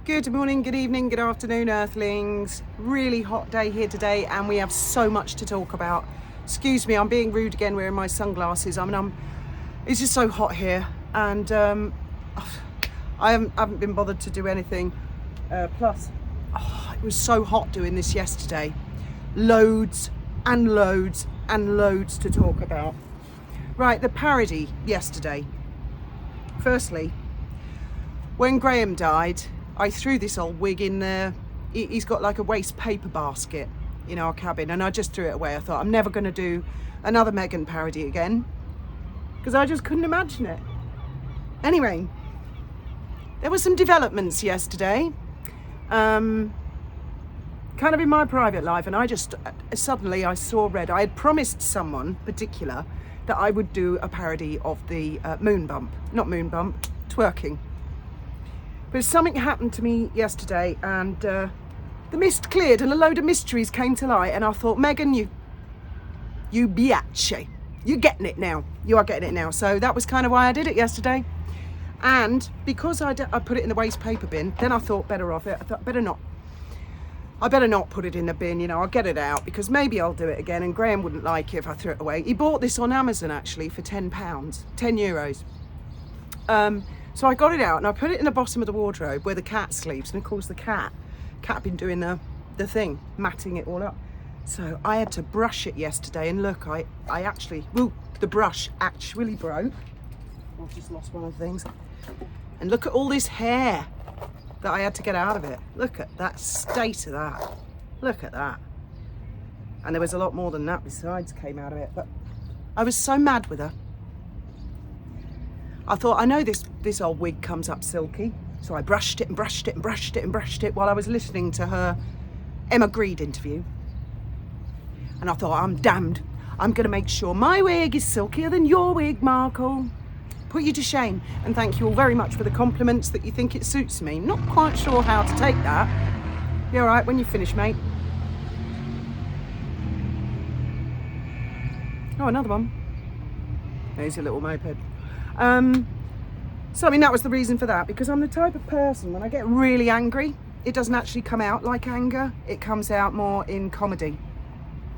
Good morning, good evening, good afternoon, Earthlings. Really hot day here today, and we have so much to talk about. Excuse me, I'm being rude again wearing my sunglasses. It's just so hot here, and I haven't been bothered to do anything. Plus, it was so hot doing this yesterday. Loads and loads and loads to talk about. Right, the parody yesterday. Firstly, when Graham died, I threw this old wig in there. He's got like a waste paper basket in our cabin, and I just threw it away. I thought, I'm never going to do another Meghan parody again, because I just couldn't imagine it. Anyway, there were some developments yesterday, kind of in my private life, and I just suddenly I saw red. I had promised someone particular that I would do a parody of the twerking. But something happened to me yesterday, and the mist cleared and a load of mysteries came to light, and I thought, Meghan, you biatch, you're getting it now. You are getting it now. So that was kind of why I did it yesterday. And because I put it in the waste paper bin, then I thought better of it. I thought I better not put it in the bin, I'll get it out, because maybe I'll do it again, and Graham wouldn't like it if I threw it away. He bought this on Amazon actually for £10, €10. So I got it out and I put it in the bottom of the wardrobe where the cat sleeps, and of course the cat had been doing the thing, matting it all up. So I had to brush it yesterday, and look, the brush actually broke. I've just lost one of the things. And look at all this hair that I had to get out of it. Look at that state of that. Look at that. And there was a lot more than that besides came out of it, but I was so mad with her. I thought, I know this old wig comes up silky. So I brushed it and brushed it and brushed it and brushed it while I was listening to her Emma Grede interview. And I thought, I'm damned. I'm going to make sure my wig is silkier than your wig, Markle. Put you to shame. And thank you all very much for the compliments that you think it suits me. Not quite sure how to take that. You all right when you finish, mate? Oh, another one. There's a little moped. So that was the reason for that, because I'm the type of person, when I get really angry, it doesn't actually come out like anger. It comes out more in comedy,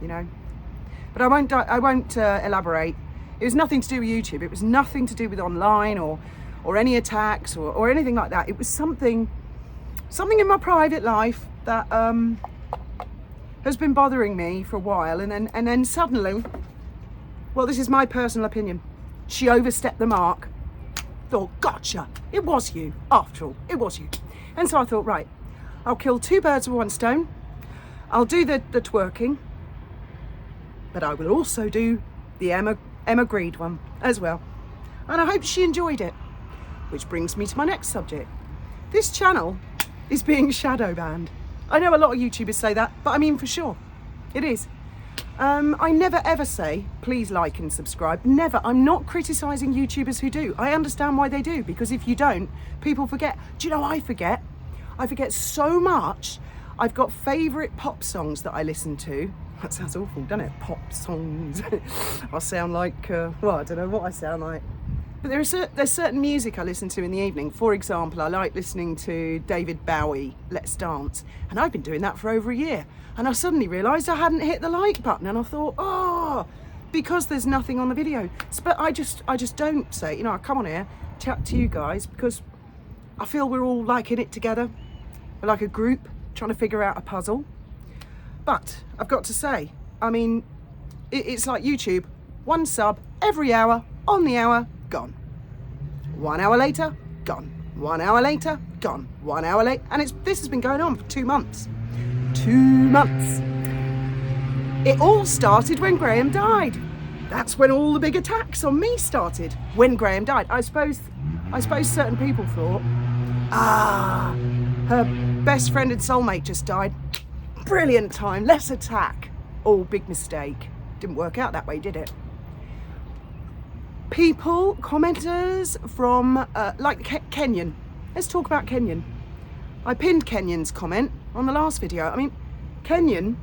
But I won't elaborate. It was nothing to do with YouTube. It was nothing to do with online or any attacks or anything like that. It was something in my private life that has been bothering me for a while, and then suddenly, well, this is my personal opinion, she overstepped the mark. Thought, gotcha, it was you. After all, it was you. And so I thought, right, I'll kill two birds with one stone. I'll do the twerking, but I will also do the Emma Grede one as well. And I hope she enjoyed it. Which brings me to my next subject. This channel is being shadow banned. I know a lot of YouTubers say that, but I mean for sure, it is. I never ever say, please like and subscribe. Never. I'm not criticising YouTubers who do. I understand why they do, because if you don't, people forget. Do you know I forget? I forget so much. I've got favourite pop songs that I listen to. That sounds awful, doesn't it? Pop songs. I sound like, I don't know what I sound like. But there's certain music I listen to in the evening. For example, I like listening to David Bowie, Let's Dance. And I've been doing that for over a year. And I suddenly realised I hadn't hit the like button. And I thought, because there's nothing on the video. But I just don't say, I come on here, chat to you guys, because I feel we're all like in it together. We're like a group trying to figure out a puzzle. But I've got to say, it's like YouTube. One sub every hour, on the hour, gone. 1 hour later, gone. 1 hour later, gone. 1 hour later, and this has been going on for 2 months. 2 months. It all started when Graham died. That's when all the big attacks on me started. When Graham died, I suppose certain people thought, her best friend and soulmate just died. Brilliant time. Let's attack. Oh, big mistake. Didn't work out that way, did it? People, commenters from, like Kenyon. Let's talk about Kenyon. I pinned Kenyon's comment on the last video. Kenyon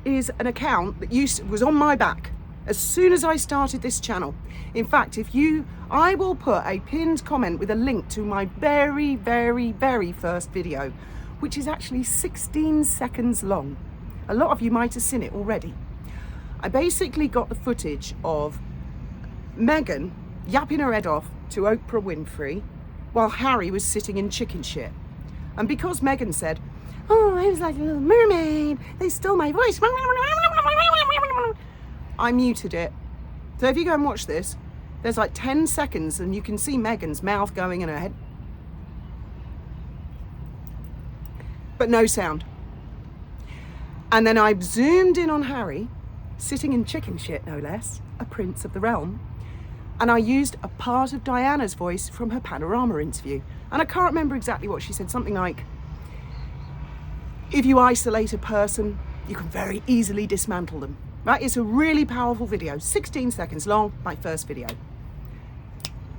is an account that was on my back as soon as I started this channel. In fact, if you I will put a pinned comment with a link to my very, very, very first video, which is actually 16 seconds long. A lot of you might have seen it already. I basically got the footage of Meghan yapping her head off to Oprah Winfrey while Harry was sitting in chicken shit. And because Meghan said, "Oh, I was like a little mermaid, they stole my voice," I muted it. So if you go and watch this, there's like 10 seconds and you can see Meghan's mouth going in her head, but no sound. And then I zoomed in on Harry, sitting in chicken shit, no less, a prince of the realm. And I used a part of Diana's voice from her Panorama interview. And I can't remember exactly what she said, something like, if you isolate a person, you can very easily dismantle them. Right? It's a really powerful video, 16 seconds long, my first video.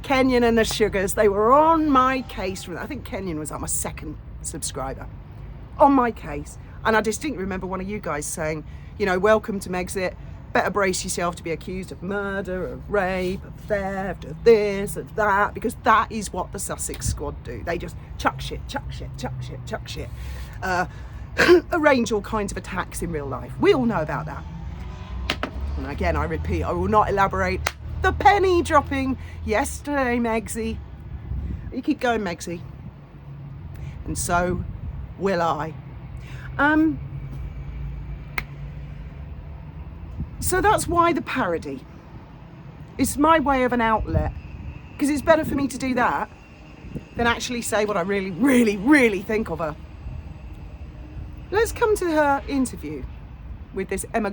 Kenyon and the Sugars, they were on my case. I think Kenyon was like my second subscriber. On my case. And I distinctly remember one of you guys saying, you know, welcome to Megxit. Better brace yourself to be accused of murder, of rape, of theft, of this, of that, because that is what the Sussex squad do. They just chuck shit, chuck shit, chuck shit, chuck shit. Arrange all kinds of attacks in real life. We all know about that. And again, I repeat, I will not elaborate. The penny dropping yesterday, Megxy. You keep going, Megxy. And so will I. So that's why the parody. It's my way of an outlet, because it's better for me to do that than actually say what I really, really, really think of her. Let's come to her interview with this Emma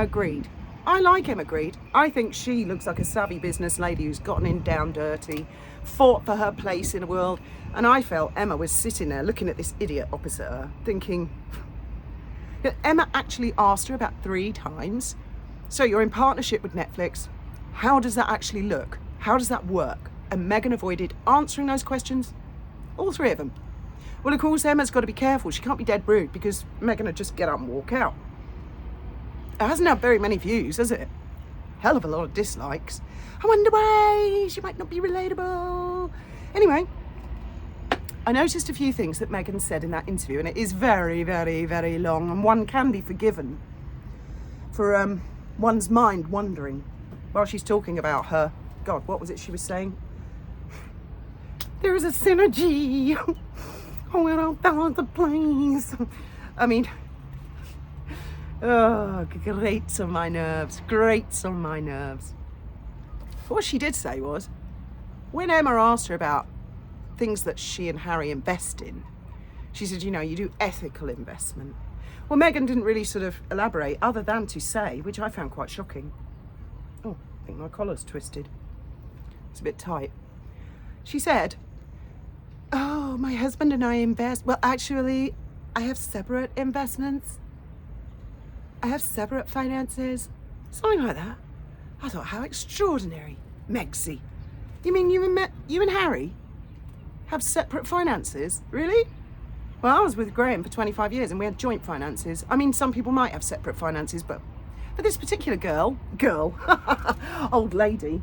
Grede. I like Emma Grede. I think she looks like a savvy business lady who's gotten in down dirty, fought for her place in the world, and I felt Emma was sitting there looking at this idiot opposite her, thinking, Emma actually asked her about 3 times, so you're in partnership with Netflix, how does that actually look? How does that work? And Meghan avoided answering those questions, all 3 of them. Well, of course, Emma's got to be careful. She can't be dead rude because Meghan would just get up and walk out. It hasn't had very many views, has it? Hell of a lot of dislikes. I wonder why she might not be relatable. Anyway, I noticed a few things that Meghan said in that interview, and it is very, very, very long, and one can be forgiven for one's mind wandering while she's talking about her. God, what was it she was saying? There is a synergy. Oh, it all fell into place. I mean, oh, grates on my nerves, grates on my nerves. What she did say was, when Emma asked her about things that she and Harry invest in, she said, you know, you do ethical investment. Well, Meghan didn't really sort of elaborate other than to say, which I found quite shocking. Oh, I think my collar's twisted. It's a bit tight. She said, oh, my husband and I invest. Well, actually, I have separate investments. I have separate finances. Something like that. I thought, how extraordinary. Megxy. You mean you and Harry have separate finances? Really? Well, I was with Graham for 25 years and we had joint finances. I mean, some people might have separate finances, but for this particular girl, old lady,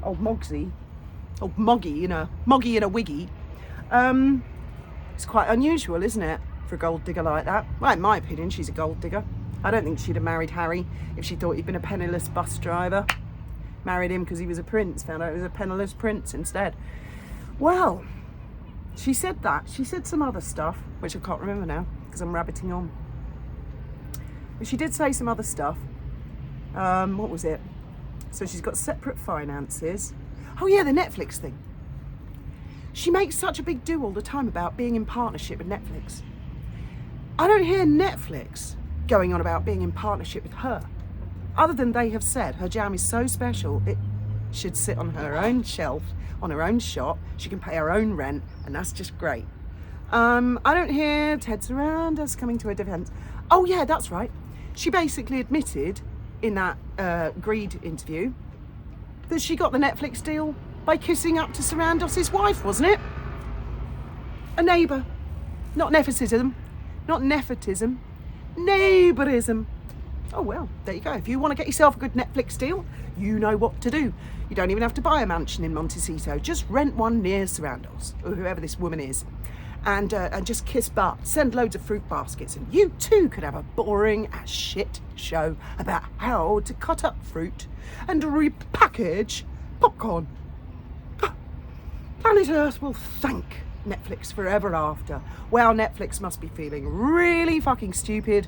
old Mogsy, old Moggy in a wiggy, it's quite unusual, isn't it, for a gold digger like that? Well, in my opinion, she's a gold digger. I don't think she'd have married Harry if she thought he'd been a penniless bus driver. Married him because he was a prince, found out he was a penniless prince instead. Well, she said that. She said some other stuff, which I can't remember now because I'm rabbiting on. But she did say some other stuff. What was it? So she's got separate finances. Oh yeah, the Netflix thing. She makes such a big do all the time about being in partnership with Netflix. I don't hear Netflix going on about being in partnership with her. Other than they have said her jam is so special, it should sit on her own shelf, on her own shop. She can pay her own rent, and that's just great. I don't hear Ted Sarandos coming to her defense. Oh yeah, that's right. She basically admitted in that Grede interview that she got the Netflix deal by kissing up to Sarandos' wife, wasn't it? A neighbour. Not nepotism. Not nepotism. Neighbourism. Oh, well, there you go. If you want to get yourself a good Netflix deal, you know what to do. You don't even have to buy a mansion in Montecito. Just rent one near Surroundels, or whoever this woman is, and just kiss butt. Send loads of fruit baskets, and you too could have a boring as shit show about how to cut up fruit and repackage popcorn. Planet Earth will thank Netflix forever after. Well, Netflix must be feeling really fucking stupid,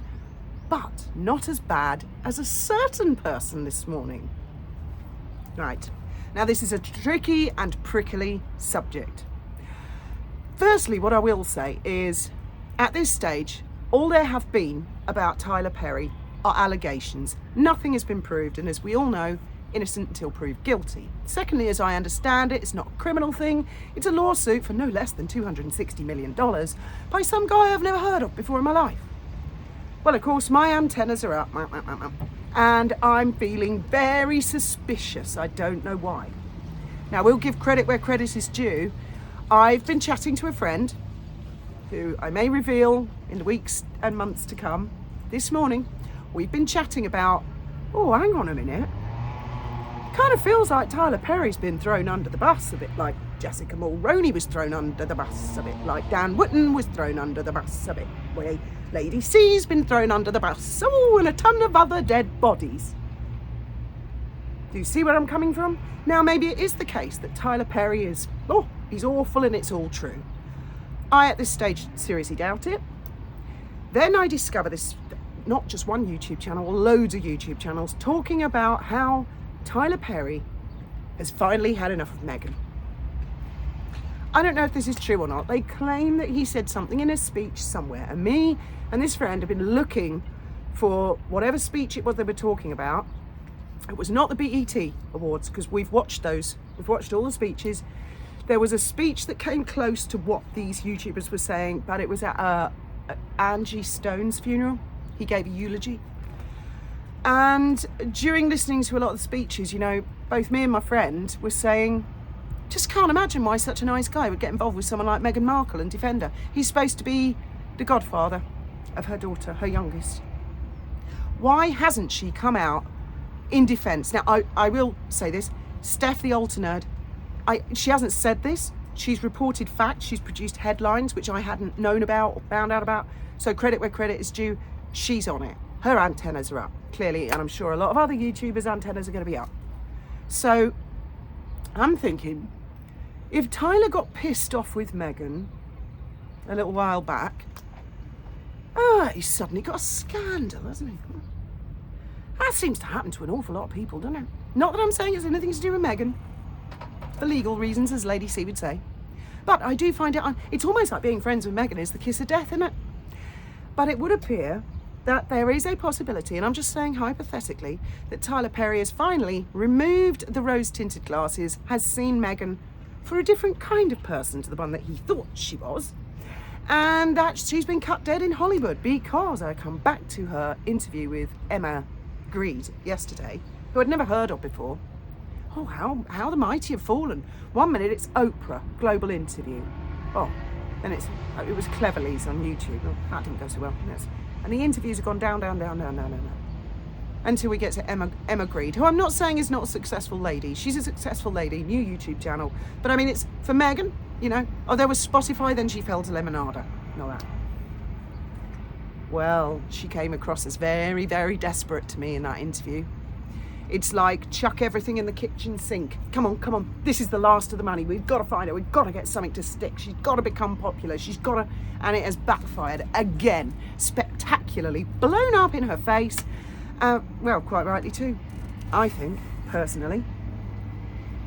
but not as bad as a certain person this morning. Right, now this is a tricky and prickly subject. Firstly, what I will say is, at this stage, all there have been about Tyler Perry are allegations. Nothing has been proved, and as we all know, innocent until proved guilty. Secondly, as I understand it, it's not a criminal thing. It's a lawsuit for no less than $260 million by some guy I've never heard of before in my life. Well, of course, my antennas are up, and I'm feeling very suspicious. I don't know why. Now, we'll give credit where credit is due. I've been chatting to a friend who I may reveal in the weeks and months to come. This morning, we've been chatting about, oh, hang on a minute. Kind of feels like Tyler Perry's been thrown under the bus, a bit like Jessica Mulroney was thrown under the bus, a bit like Dan Wootton was thrown under the bus, a bit where Lady C's been thrown under the bus, oh, and a ton of other dead bodies. Do you see where I'm coming from? Now, maybe it is the case that Tyler Perry is, oh, he's awful and it's all true. I, at this stage, seriously doubt it. Then I discover this, not just one YouTube channel, loads of YouTube channels, talking about how Tyler Perry has finally had enough of Meghan. I don't know if this is true or not. They claim that he said something in a speech somewhere, and me and this friend have been looking for whatever speech it was they were talking about. It was not the BET Awards, because we've watched those. We've watched all the speeches. There was a speech that came close to what these YouTubers were saying, but it was at Angie Stone's funeral. He gave a eulogy. And during listening to a lot of the speeches, you know, both me and my friend were saying, just can't imagine why such a nice guy would get involved with someone like Meghan Markle and defend her. He's supposed to be the godfather of her daughter, her youngest. Why hasn't she come out in defence? Now, I will say this, Steph the Alter Nerd, she hasn't said this. She's reported facts. She's produced headlines, which I hadn't known about or found out about. So credit where credit is due. She's on it. Her antennas are up, clearly, and I'm sure a lot of other YouTubers' antennas are going to be up. So I'm thinking, if Tyler got pissed off with Meghan a little while back, he's suddenly got a scandal, hasn't he? That seems to happen to an awful lot of people, doesn't it? Not that I'm saying it's anything to do with Meghan, for legal reasons, as Lady C would say. But I do find it's almost like being friends with Meghan is the kiss of death, isn't it? But it would appear that there is a possibility, and I'm just saying hypothetically, that Tyler Perry has finally removed the rose-tinted glasses, has seen Meghan for a different kind of person to the one that he thought she was, and that she's been cut dead in Hollywood, because I come back to her interview with Emma Grede yesterday, who I'd never heard of before. Oh, how the mighty have fallen. 1 minute it's Oprah, global interview. Oh, then it was Cleverly's on YouTube. Oh, that didn't go so well. And the interviews have gone down. Until we get to Emma Grede, who I'm not saying is not a successful lady. She's a successful lady, new YouTube channel. But I mean, it's for Meghan, you know. Oh, there was Spotify, then she fell to Lemonada. Not that. Well, she came across as very, very desperate to me in that interview. It's like, chuck everything in the kitchen sink. Come on. This is the last of the money. We've got to find her. We've got to get something to stick. She's got to become popular. She's got to... And it has backfired again. Spectacularly blown up in her face. Well, quite rightly too, I think, personally.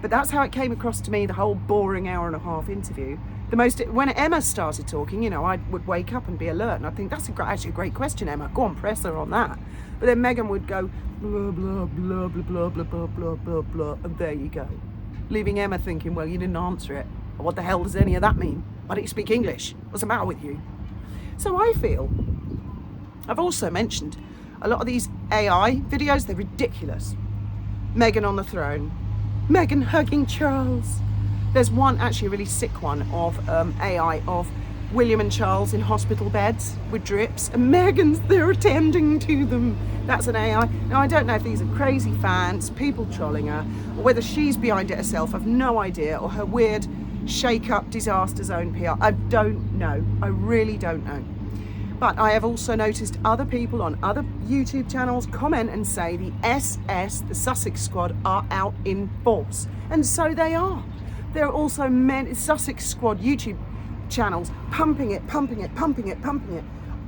But that's how it came across to me, the whole boring hour and a half interview. When Emma started talking, you know, I would wake up and be alert, and I'd think, that's actually a great question, Emma. Go on, press her on that. But then Meghan would go, blah, blah, blah, blah, blah, blah, blah, blah, blah, blah, and there you go. Leaving Emma thinking, well, you didn't answer it. What the hell does any of that mean? Why don't you speak English? What's the matter with you? So I feel, I've also mentioned, a lot of these AI videos, they're ridiculous. Meghan on the throne. Meghan hugging Charles. There's one, actually a really sick one, of AI of William and Charles in hospital beds with drips, and Meghan's there attending to them. That's an AI. Now, I don't know if these are crazy fans, people trolling her, or whether she's behind it herself. I've no idea, or her weird shake-up disaster zone PR. I don't know. I really don't know. But I have also noticed other people on other YouTube channels comment and say the SS, the Sussex Squad, are out in force. And so they are. There are also many Sussex Squad YouTube channels pumping it.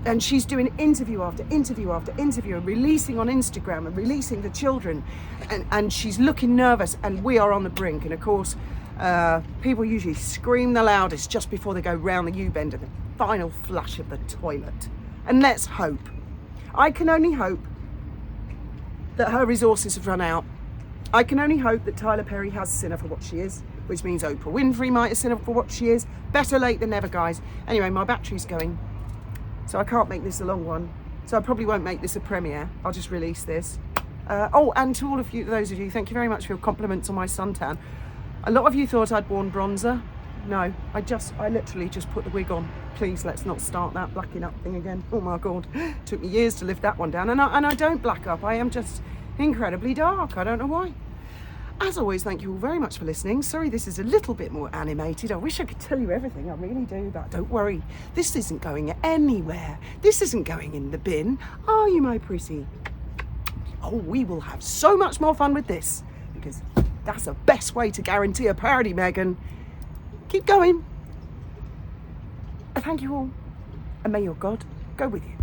And she's doing interview after interview after interview and releasing on Instagram and releasing the children. And she's looking nervous, and we are on the brink. And of course, people usually scream the loudest just before they go round the U-bend and the final flush of the toilet. And let's hope. I can only hope that her resources have run out. I can only hope that Tyler Perry has seen her for what she is, which means Oprah Winfrey might have seen her for what she is. Better late than never, guys. Anyway, my battery's going, so I can't make this a long one. So I probably won't make this a premiere. I'll just release this. And to all of you, those of you, thank you very much for your compliments on my suntan. A lot of you thought I'd worn bronzer. No, I literally just put the wig on. Please, let's not start that blacking up thing again. Oh my God, took me years to lift that one down. And I don't black up. I am just incredibly dark. I don't know why. As always, thank you all very much for listening. Sorry this is a little bit more animated. I wish I could tell you everything, I really do, but don't worry. This isn't going anywhere. This isn't going in the bin. Are you, my pretty? Oh, we will have so much more fun with this, because that's the best way to guarantee a parody, Meghan. Keep going. Thank you all, and may your God go with you.